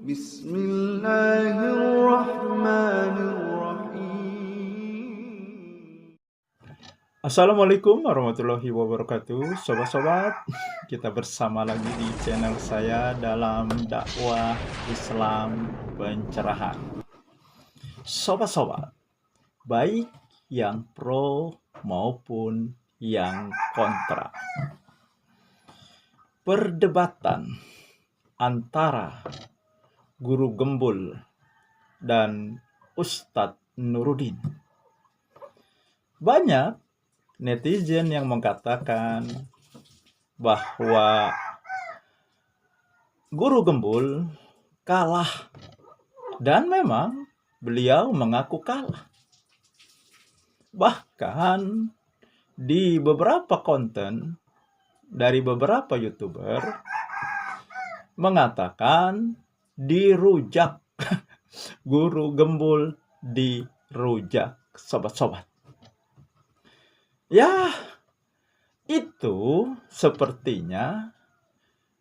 Bismillahirrahmanirrahim. Assalamualaikum warahmatullahi wabarakatuh. Sobat-sobat, kita bersama lagi di channel saya dalam dakwah Islam pencerahan. Sobat-sobat, baik yang pro maupun yang kontra, perdebatan antara Guru Gembul dan Ustadz Nuruddin. Banyak netizen yang mengatakan bahwa Guru Gembul kalah, dan memang beliau mengaku kalah. Bahkan di beberapa konten dari beberapa YouTuber mengatakan dirujak, Guru Gembul dirujak, sobat-sobat. Ya, itu sepertinya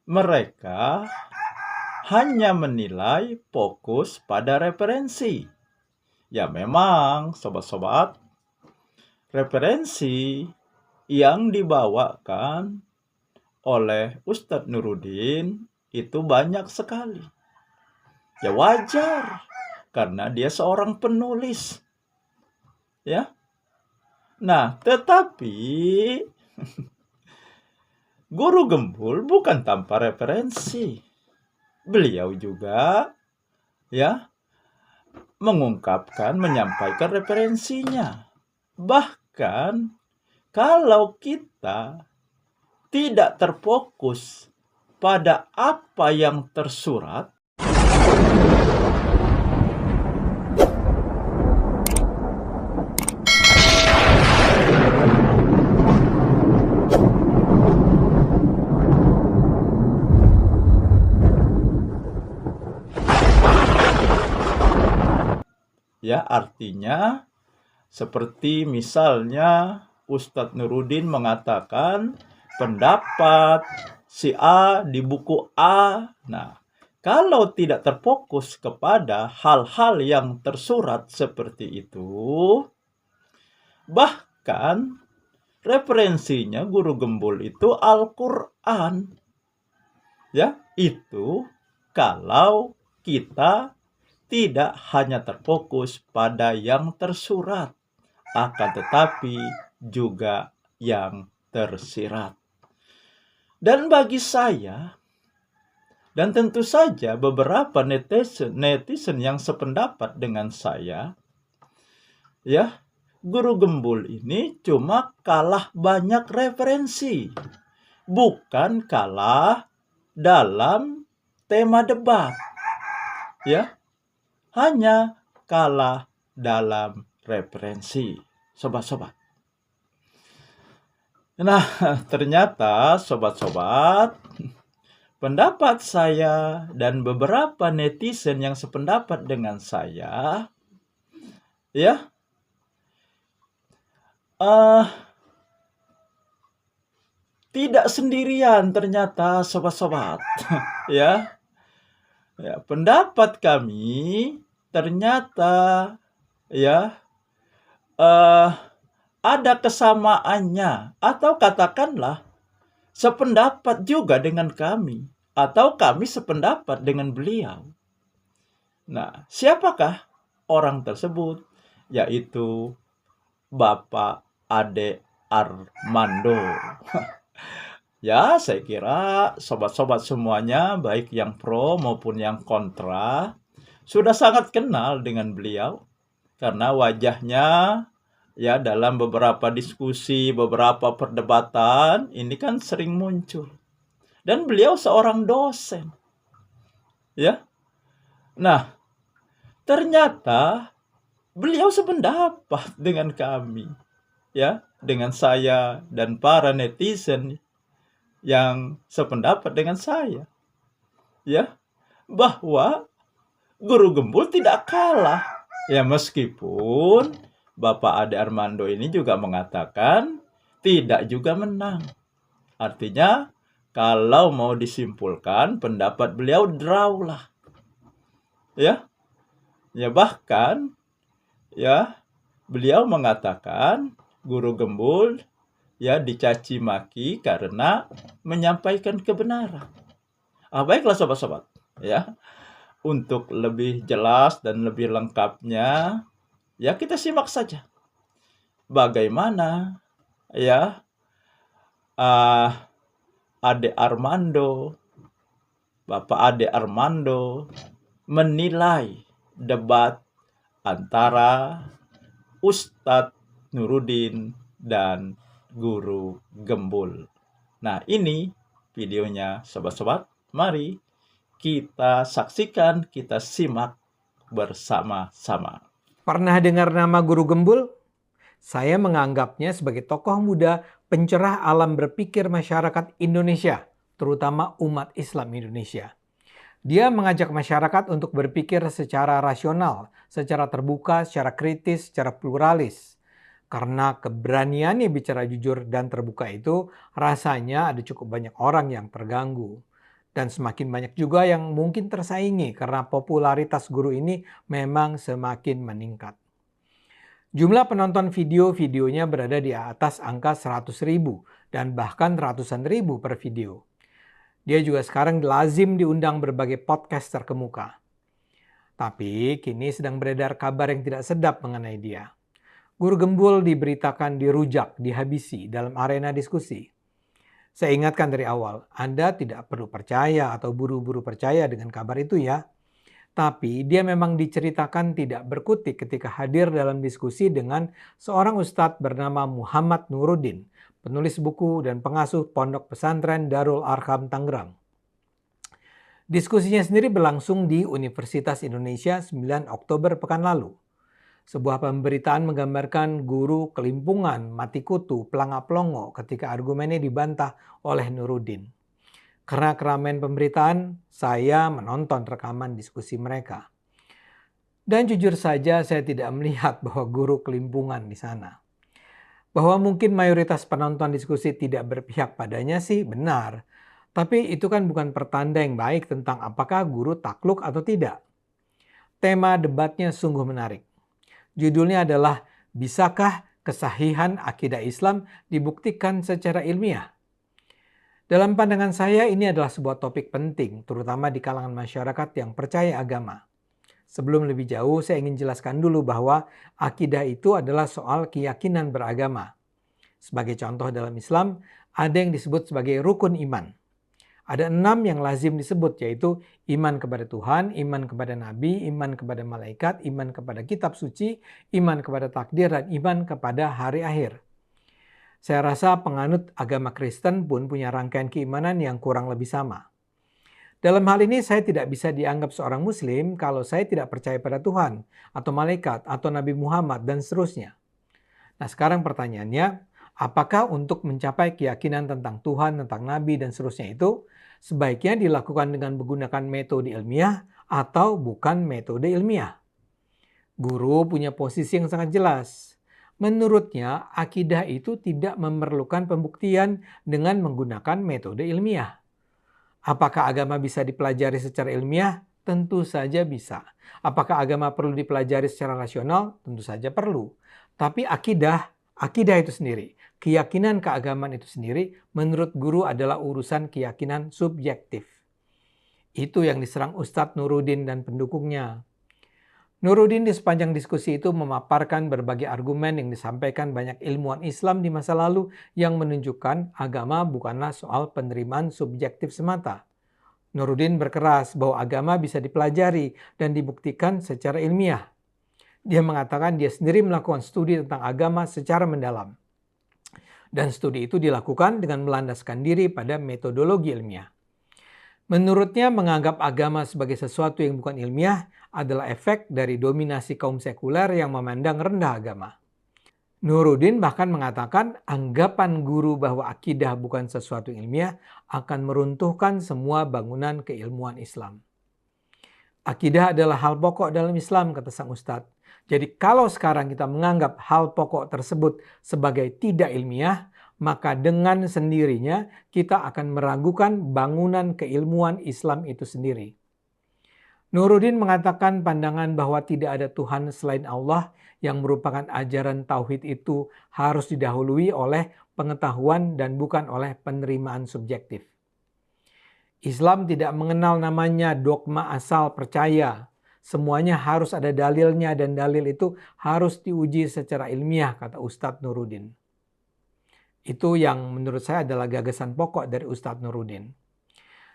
mereka hanya menilai fokus pada referensi. Ya memang, sobat-sobat, referensi yang dibawakan oleh Ustadz Nuruddin itu banyak sekali. Ya wajar, karena dia seorang penulis. Ya. Nah, tetapi Guru Gembul bukan tanpa referensi. Beliau juga mengungkapkan, menyampaikan referensinya. Bahkan kalau kita tidak terfokus pada apa yang tersurat, ya artinya seperti misalnya Ustadz Nuruddin mengatakan pendapat si A di buku A. Nah, kalau tidak terfokus kepada hal-hal yang tersurat seperti itu, bahkan referensinya Guru Gembul itu Al-Quran. Ya, itu kalau kita tidak hanya terfokus pada yang tersurat, akan tetapi juga yang tersirat. Dan bagi saya, dan tentu saja beberapa netizen yang sependapat dengan saya, ya, Guru Gembul ini cuma kalah banyak referensi, bukan kalah dalam tema debat. Ya, hanya kalah dalam referensi, sobat-sobat. Nah, ternyata sobat-sobat, pendapat saya dan beberapa netizen yang sependapat dengan saya, ya, tidak sendirian ternyata, sobat-sobat. Ya, pendapat kami ternyata ada kesamaannya, atau katakanlah sependapat juga dengan kami, atau kami sependapat dengan beliau. Nah, siapakah orang tersebut? Yaitu Bapak Ade Armando. Ya, saya kira sobat-sobat semuanya, baik yang pro maupun yang kontra, sudah sangat kenal dengan beliau, karena wajahnya dalam beberapa diskusi, beberapa perdebatan ini kan sering muncul. Dan beliau seorang dosen. Ya. Nah, ternyata beliau sependapat dengan kami, ya, dengan saya dan para netizen yang sependapat dengan saya, ya, bahwa Guru Gembul tidak kalah. Ya, meskipun Bapak Ade Armando ini juga mengatakan tidak juga menang. Artinya Kalau mau disimpulkan, pendapat beliau draw lah. Ya, ya bahkan ya beliau mengatakan guru gembul ya dicaci maki karena menyampaikan kebenaran. Baiklah sobat-sobat, ya. Untuk lebih jelas dan lebih lengkapnya, ya kita simak saja bagaimana ya uh, Ade Armando, Bapak Ade Armando menilai debat antara Ustadz Nuruddin dan Guru Gembul. Nah, ini videonya sobat-sobat. Mari kita saksikan, kita simak bersama-sama. Pernah dengar nama Guru Gembul? Saya menganggapnya sebagai tokoh muda pencerah alam berpikir masyarakat Indonesia, terutama umat Islam Indonesia. Dia mengajak masyarakat untuk berpikir secara rasional, secara terbuka, secara kritis, secara pluralis. Karena keberaniannya bicara jujur dan terbuka itu, rasanya ada cukup banyak orang yang terganggu. Dan semakin banyak juga yang mungkin tersaingi karena popularitas guru ini memang semakin meningkat. Jumlah penonton video-videonya berada di atas angka 100.000 dan bahkan ratusan ribu per video. Dia juga sekarang lazim diundang berbagai podcast terkemuka. Tapi kini sedang beredar kabar yang tidak sedap mengenai dia. Guru Gembul diberitakan dirujak, dihabisi dalam arena diskusi. Saya ingatkan dari awal, Anda tidak perlu percaya atau buru-buru percaya dengan kabar itu ya. Tapi dia memang diceritakan tidak berkutik ketika hadir dalam diskusi dengan seorang ustadz bernama Muhammad Nuruddin, penulis buku dan pengasuh pondok pesantren Darul Arqam Tangerang. Diskusinya sendiri berlangsung di Universitas Indonesia 9 Oktober pekan lalu. Sebuah pemberitaan menggambarkan guru kelimpungan, mati kutu, pelanga-pelongo ketika argumennya dibantah oleh Nuruddin. Karena keramaian pemberitaan, saya menonton rekaman diskusi mereka. Dan jujur saja saya tidak melihat bahwa guru kelimpungan di sana. Bahwa mungkin mayoritas penonton diskusi tidak berpihak padanya sih benar. Tapi itu kan bukan pertanda yang baik tentang apakah guru takluk atau tidak. Tema debatnya sungguh menarik. Judulnya adalah, bisakah kesahihan akidah Islam dibuktikan secara ilmiah? Dalam pandangan saya ini adalah sebuah topik penting, terutama di kalangan masyarakat yang percaya agama. Sebelum lebih jauh, saya ingin jelaskan dulu bahwa akidah itu adalah soal keyakinan beragama. Sebagai contoh dalam Islam, ada yang disebut sebagai rukun iman. Ada 6 yang lazim disebut, yaitu iman kepada Tuhan, iman kepada Nabi, iman kepada malaikat, iman kepada kitab suci, iman kepada takdir, dan iman kepada hari akhir. Saya rasa penganut agama Kristen pun punya rangkaian keimanan yang kurang lebih sama. Dalam hal ini saya tidak bisa dianggap seorang muslim kalau saya tidak percaya pada Tuhan, atau malaikat, atau Nabi Muhammad, dan seterusnya. Nah sekarang pertanyaannya, apakah untuk mencapai keyakinan tentang Tuhan, tentang Nabi, dan seterusnya itu sebaiknya dilakukan dengan menggunakan metode ilmiah atau bukan metode ilmiah? Guru punya posisi yang sangat jelas. Menurutnya, akidah itu tidak memerlukan pembuktian dengan menggunakan metode ilmiah. Apakah agama bisa dipelajari secara ilmiah? Tentu saja bisa. Apakah agama perlu dipelajari secara rasional? Tentu saja perlu. Tapi akidah itu sendiri, keyakinan keagamaan itu sendiri, menurut guru adalah urusan keyakinan subjektif. Itu yang diserang Ustadz Nuruddin dan pendukungnya. Nuruddin di sepanjang diskusi itu memaparkan berbagai argumen yang disampaikan banyak ilmuwan Islam di masa lalu yang menunjukkan agama bukanlah soal penerimaan subjektif semata. Nuruddin berkeras bahwa agama bisa dipelajari dan dibuktikan secara ilmiah. Dia mengatakan dia sendiri melakukan studi tentang agama secara mendalam. Dan studi itu dilakukan dengan melandaskan diri pada metodologi ilmiah. Menurutnya menganggap agama sebagai sesuatu yang bukan ilmiah adalah efek dari dominasi kaum sekuler yang memandang rendah agama. Nuruddin bahkan mengatakan anggapan guru bahwa akidah bukan sesuatu ilmiah akan meruntuhkan semua bangunan keilmuan Islam. Akidah adalah hal pokok dalam Islam, kata sang ustadz. Jadi kalau sekarang kita menganggap hal pokok tersebut sebagai tidak ilmiah, maka dengan sendirinya kita akan meragukan bangunan keilmuan Islam itu sendiri. Nuruddin mengatakan pandangan bahwa tidak ada Tuhan selain Allah yang merupakan ajaran tauhid itu harus didahului oleh pengetahuan dan bukan oleh penerimaan subjektif. Islam tidak mengenal namanya dogma asal percaya. Semuanya harus ada dalilnya dan dalil itu harus diuji secara ilmiah, kata Ustadz Nuruddin. Itu yang menurut saya adalah gagasan pokok dari Ustadz Nuruddin.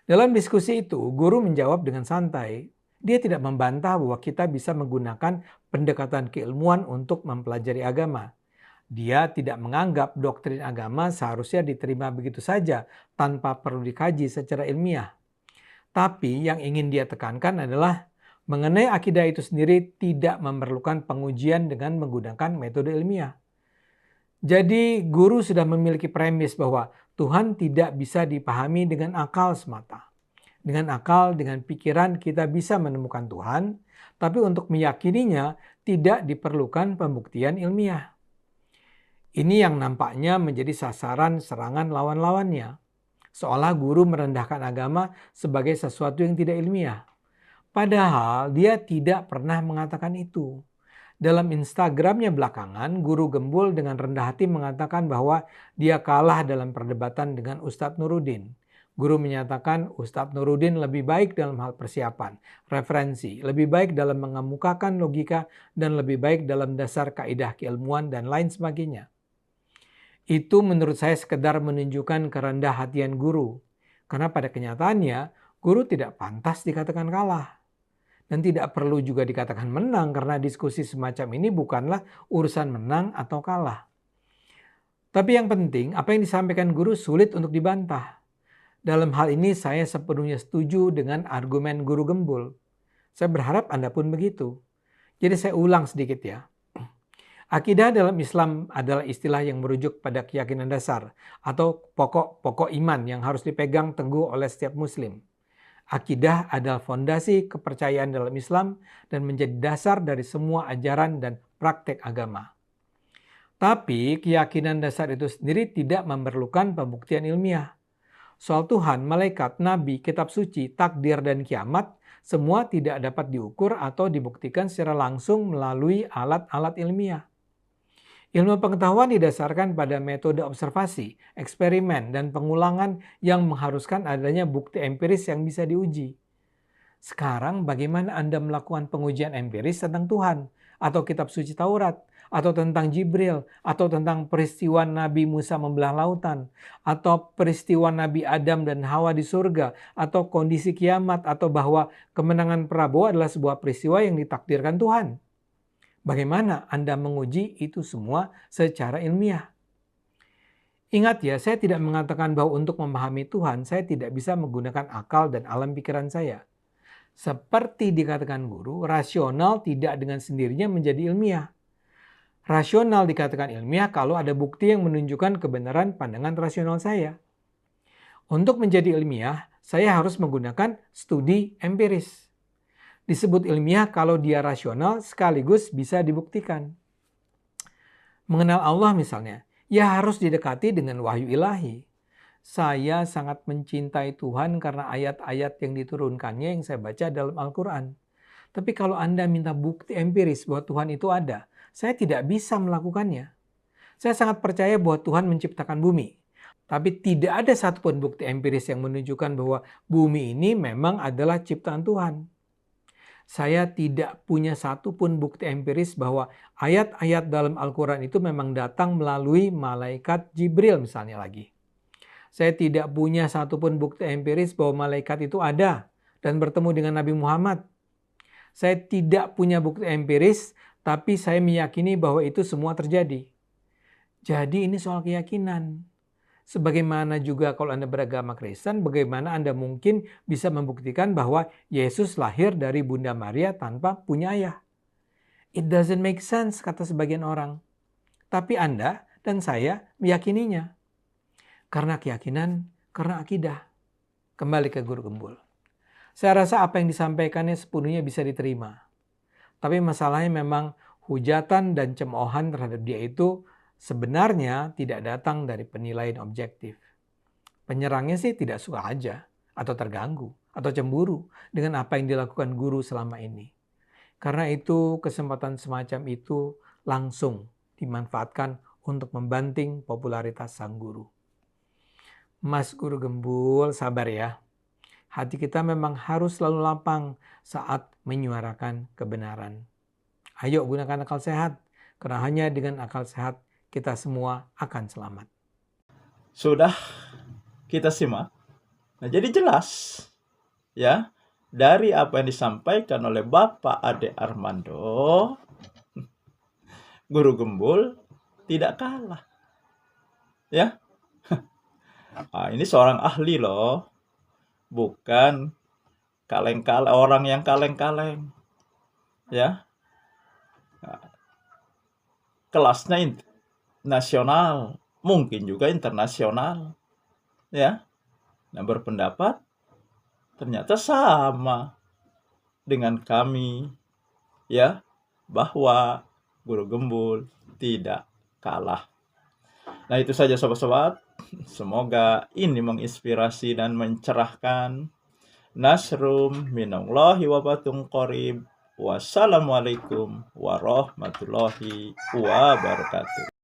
Dalam diskusi itu, guru menjawab dengan santai. Dia tidak membantah bahwa kita bisa menggunakan pendekatan keilmuan untuk mempelajari agama. Dia tidak menganggap doktrin agama seharusnya diterima begitu saja tanpa perlu dikaji secara ilmiah. Tapi yang ingin dia tekankan adalah mengenai akidah itu sendiri tidak memerlukan pengujian dengan menggunakan metode ilmiah. Jadi guru sudah memiliki premis bahwa Tuhan tidak bisa dipahami dengan akal semata. Dengan akal, dengan pikiran kita bisa menemukan Tuhan, tapi untuk meyakininya tidak diperlukan pembuktian ilmiah. Ini yang nampaknya menjadi sasaran serangan lawan-lawannya. Seolah guru merendahkan agama sebagai sesuatu yang tidak ilmiah. Padahal dia tidak pernah mengatakan itu. Dalam Instagramnya belakangan, guru Gembul dengan rendah hati mengatakan bahwa dia kalah dalam perdebatan dengan Ustadz Nuruddin. Guru menyatakan Ustadz Nuruddin lebih baik dalam hal persiapan, referensi, lebih baik dalam mengemukakan logika, dan lebih baik dalam dasar kaidah keilmuan dan lain sebagainya. Itu menurut saya sekedar menunjukkan kerendahan guru. Karena pada kenyataannya, guru tidak pantas dikatakan kalah. Dan tidak perlu juga dikatakan menang karena diskusi semacam ini bukanlah urusan menang atau kalah. Tapi yang penting, apa yang disampaikan guru sulit untuk dibantah. Dalam hal ini saya sepenuhnya setuju dengan argumen guru Gembul. Saya berharap Anda pun begitu. Jadi saya ulang sedikit ya. Akidah dalam Islam adalah istilah yang merujuk pada keyakinan dasar atau pokok-pokok iman yang harus dipegang teguh oleh setiap muslim. Akidah adalah fondasi kepercayaan dalam Islam dan menjadi dasar dari semua ajaran dan praktek agama. Tapi keyakinan dasar itu sendiri tidak memerlukan pembuktian ilmiah. Soal Tuhan, malaikat, nabi, kitab suci, takdir, dan kiamat semua tidak dapat diukur atau dibuktikan secara langsung melalui alat-alat ilmiah. Ilmu pengetahuan didasarkan pada metode observasi, eksperimen, dan pengulangan yang mengharuskan adanya bukti empiris yang bisa diuji. Sekarang bagaimana Anda melakukan pengujian empiris tentang Tuhan, atau kitab suci Taurat, atau tentang Jibril, atau tentang peristiwa Nabi Musa membelah lautan, atau peristiwa Nabi Adam dan Hawa di surga, atau kondisi kiamat, atau bahwa kemenangan Prabowo adalah sebuah peristiwa yang ditakdirkan Tuhan. Bagaimana Anda menguji itu semua secara ilmiah? Ingat ya, saya tidak mengatakan bahwa untuk memahami Tuhan, saya tidak bisa menggunakan akal dan alam pikiran saya. Seperti dikatakan guru, rasional tidak dengan sendirinya menjadi ilmiah. Rasional dikatakan ilmiah kalau ada bukti yang menunjukkan kebenaran pandangan rasional saya. Untuk menjadi ilmiah, saya harus menggunakan studi empiris. Disebut ilmiah kalau dia rasional sekaligus bisa dibuktikan. Mengenal Allah misalnya, ya harus didekati dengan wahyu ilahi. Saya sangat mencintai Tuhan karena ayat-ayat yang diturunkannya yang saya baca dalam Al-Quran. Tapi kalau Anda minta bukti empiris bahwa Tuhan itu ada, saya tidak bisa melakukannya. Saya sangat percaya bahwa Tuhan menciptakan bumi. Tapi tidak ada satupun bukti empiris yang menunjukkan bahwa bumi ini memang adalah ciptaan Tuhan. Saya tidak punya satupun bukti empiris bahwa ayat-ayat dalam Al-Quran itu memang datang melalui malaikat Jibril misalnya lagi. Saya tidak punya satupun bukti empiris bahwa malaikat itu ada dan bertemu dengan Nabi Muhammad. Saya tidak punya bukti empiris, tapi saya meyakini bahwa itu semua terjadi. Jadi ini soal keyakinan. Sebagaimana juga kalau Anda beragama Kristen, bagaimana Anda mungkin bisa membuktikan bahwa Yesus lahir dari Bunda Maria tanpa punya ayah? It doesn't make sense, kata sebagian orang. Tapi Anda dan saya meyakininya. Karena keyakinan, karena akidah. Kembali ke Guru Gembul. Saya rasa apa yang disampaikannya sepenuhnya bisa diterima. Tapi masalahnya memang hujatan dan cemoohan terhadap dia itu sebenarnya tidak datang dari penilaian objektif. Penyerangnya sih tidak suka aja, atau terganggu, atau cemburu dengan apa yang dilakukan guru selama ini. Karena itu kesempatan semacam itu langsung dimanfaatkan untuk membanting popularitas sang guru. Mas Guru Gembul, sabar ya. Hati kita memang harus selalu lapang saat menyuarakan kebenaran. Ayo gunakan akal sehat, karena hanya dengan akal sehat kita semua akan selamat. Sudah kita simak. Nah, jadi jelas ya dari apa yang disampaikan oleh Bapak Ade Armando, Guru Gembul tidak kalah. Ya. Nah, ini seorang ahli loh. Bukan kaleng-kaleng, orang yang kaleng-kaleng. Ya. Kelasnya nasional, mungkin juga internasional. Ya. Nah, berpendapat ternyata sama dengan kami, ya, bahwa Guru Gembul tidak kalah. Nah, itu saja sobat-sobat. Semoga ini menginspirasi dan mencerahkan. Nasrum minallahi wa batum qorib. Wassalamualaikum warahmatullahi wabarakatuh.